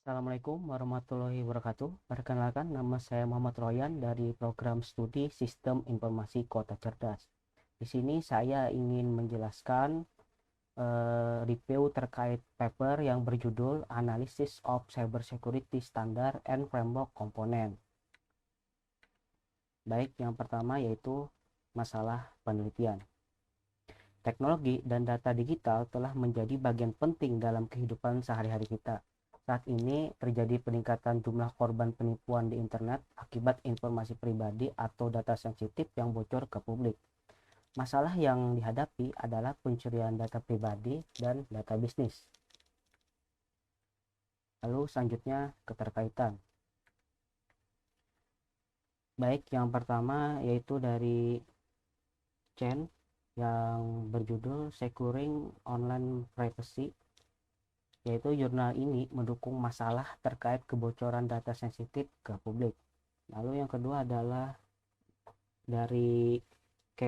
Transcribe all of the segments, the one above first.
Assalamualaikum warahmatullahi wabarakatuh. Perkenalkan, nama saya Muhammad Royan dari program studi Sistem Informasi Kota Cerdas. Di sini saya ingin menjelaskan review terkait paper yang berjudul Analysis of Cybersecurity Standard and Framework Component. Baik, yang pertama yaitu masalah penelitian. Teknologi dan data digital telah menjadi bagian penting dalam kehidupan sehari-hari kita. Saat ini terjadi peningkatan jumlah korban penipuan di internet akibat informasi pribadi atau data sensitif yang bocor ke publik. Masalah yang dihadapi adalah pencurian data pribadi dan data bisnis. Lalu selanjutnya keterkaitan. Baik, yang pertama yaitu dari Chen yang berjudul Securing Online Privacy, yaitu jurnal ini mendukung masalah terkait kebocoran data sensitif ke publik. Lalu yang kedua adalah dari K.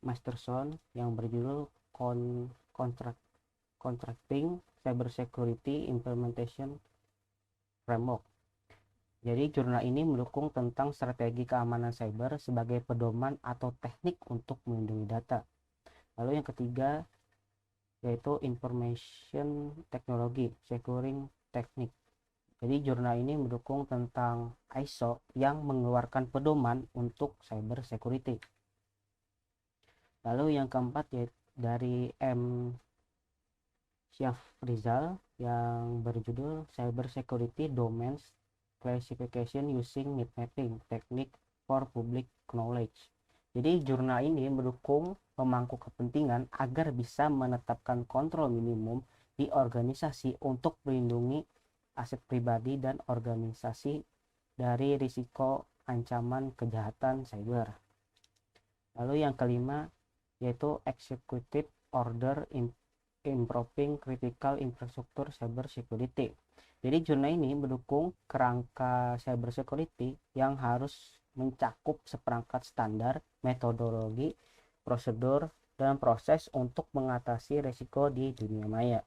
Masterson yang berjudul Contracting Cybersecurity Implementation Framework. Jadi jurnal ini mendukung tentang strategi keamanan cyber sebagai pedoman atau teknik untuk melindungi data. Lalu yang ketiga yaitu Information Technology Securing Technique. Jadi jurnal ini mendukung tentang ISO yang mengeluarkan pedoman untuk cyber security. Lalu yang keempat yaitu dari M. Syafrizal yang berjudul Cyber Security Domains Classification Using Need Mapping Technique for Public Knowledge. Jadi jurnal ini mendukung pemangku kepentingan agar bisa menetapkan kontrol minimum di organisasi untuk melindungi aset pribadi dan organisasi dari risiko ancaman kejahatan cyber. Lalu yang kelima yaitu Executive Order Improving Critical Infrastructure Cyber Security. Jadi jurnal ini mendukung kerangka cyber security yang harus mencakup seperangkat standar, metodologi, prosedur, dan proses untuk mengatasi risiko di dunia maya.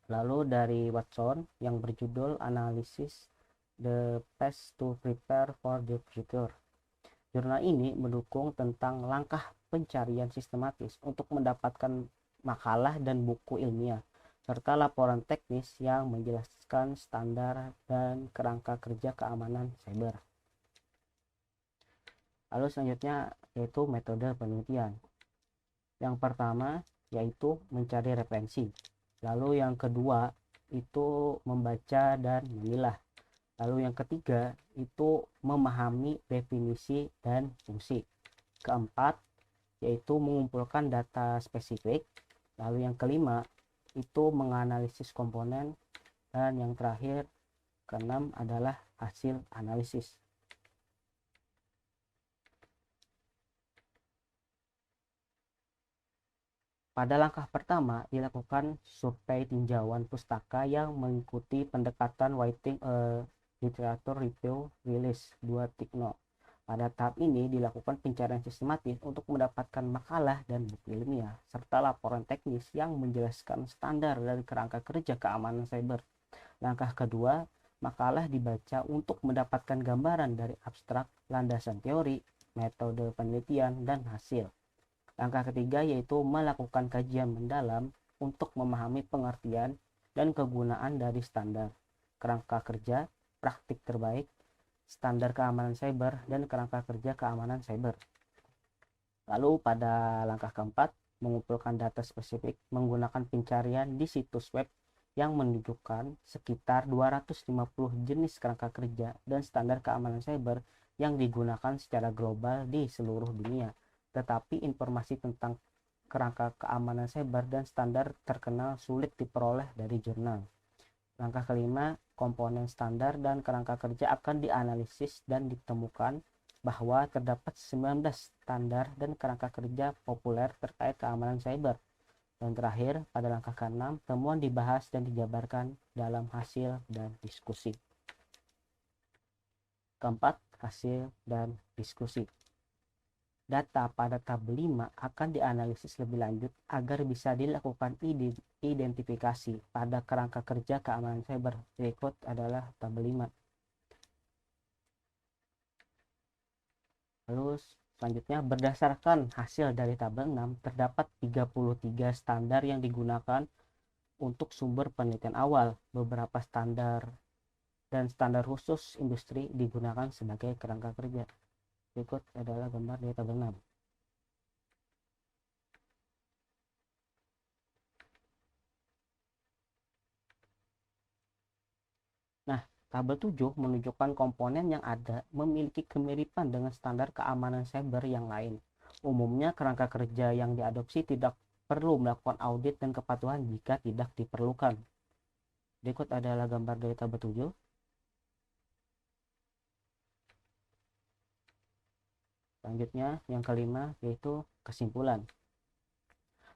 Lalu dari Watson yang berjudul Analysis the Best to Prepare for the Future. Jurnal ini mendukung tentang langkah pencarian sistematis untuk mendapatkan makalah dan buku ilmiah, serta laporan teknis yang menjelaskan standar dan kerangka kerja keamanan cyber. Lalu selanjutnya yaitu metode penelitian. Yang pertama yaitu mencari referensi. Lalu yang kedua itu membaca dan memilah. Lalu yang ketiga itu memahami definisi dan fungsi. Keempat yaitu mengumpulkan data spesifik. Lalu yang kelima itu menganalisis komponen. Dan yang terakhir keenam adalah hasil analisis. Pada langkah pertama dilakukan survei tinjauan pustaka yang mengikuti pendekatan Whiting Literature Review Release 2.0. Pada tahap ini dilakukan pencarian sistematis untuk mendapatkan makalah dan buku ilmiah, serta laporan teknis yang menjelaskan standar dari kerangka kerja keamanan cyber. Langkah kedua, makalah dibaca untuk mendapatkan gambaran dari abstrak, landasan teori, metode penelitian, dan hasil. Langkah ketiga yaitu melakukan kajian mendalam untuk memahami pengertian dan kegunaan dari standar, kerangka kerja, praktik terbaik, standar keamanan cyber, dan kerangka kerja keamanan cyber. Lalu pada langkah keempat, mengumpulkan data spesifik menggunakan pencarian di situs web yang menunjukkan sekitar 250 jenis kerangka kerja dan standar keamanan cyber yang digunakan secara global di seluruh dunia. Tetapi informasi tentang kerangka keamanan cyber dan standar terkenal sulit diperoleh dari jurnal. Langkah kelima, komponen standar dan kerangka kerja akan dianalisis dan ditemukan bahwa terdapat 19 standar dan kerangka kerja populer terkait keamanan cyber. Dan terakhir, pada langkah ke-6, temuan dibahas dan dijabarkan dalam hasil dan diskusi. Keempat, hasil dan diskusi. Data pada tabel 5 akan dianalisis lebih lanjut agar bisa dilakukan identifikasi pada kerangka kerja keamanan cyber. Berikut adalah tabel 5. Lalu selanjutnya, berdasarkan hasil dari tabel 6, terdapat 33 standar yang digunakan untuk sumber penelitian awal. Beberapa standar dan standar khusus industri digunakan sebagai kerangka kerja. Berikut adalah gambar dari tabel 6. Nah, tabel 7 menunjukkan komponen yang ada memiliki kemiripan dengan standar keamanan cyber yang lain. Umumnya, kerangka kerja yang diadopsi tidak perlu melakukan audit dan kepatuhan jika tidak diperlukan. Berikut adalah gambar dari tabel 7. Selanjutnya, yang kelima yaitu kesimpulan.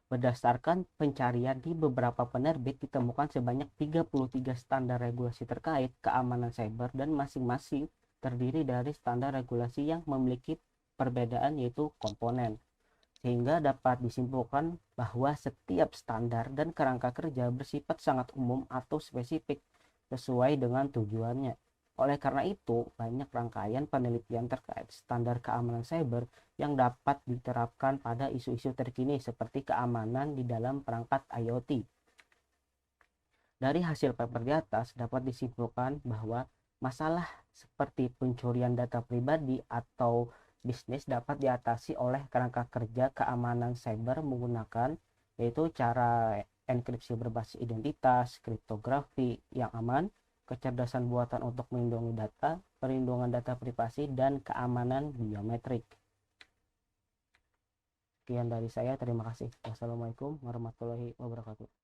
Berdasarkan pencarian di beberapa penerbit, ditemukan sebanyak 33 standar regulasi terkait keamanan cyber dan masing-masing terdiri dari standar regulasi yang memiliki perbedaan yaitu komponen. Sehingga dapat disimpulkan bahwa setiap standar dan kerangka kerja bersifat sangat umum atau spesifik sesuai dengan tujuannya. Oleh karena itu, banyak rangkaian penelitian terkait standar keamanan cyber yang dapat diterapkan pada isu-isu terkini seperti keamanan di dalam perangkat IoT. Dari hasil paper di atas dapat disimpulkan bahwa masalah seperti pencurian data pribadi atau bisnis dapat diatasi oleh kerangka kerja keamanan cyber menggunakan yaitu cara enkripsi berbasis identitas, kriptografi yang aman, kecerdasan buatan untuk melindungi data, perlindungan data privasi, dan keamanan biometrik. Sekian dari saya, terima kasih. Wassalamualaikum warahmatullahi wabarakatuh.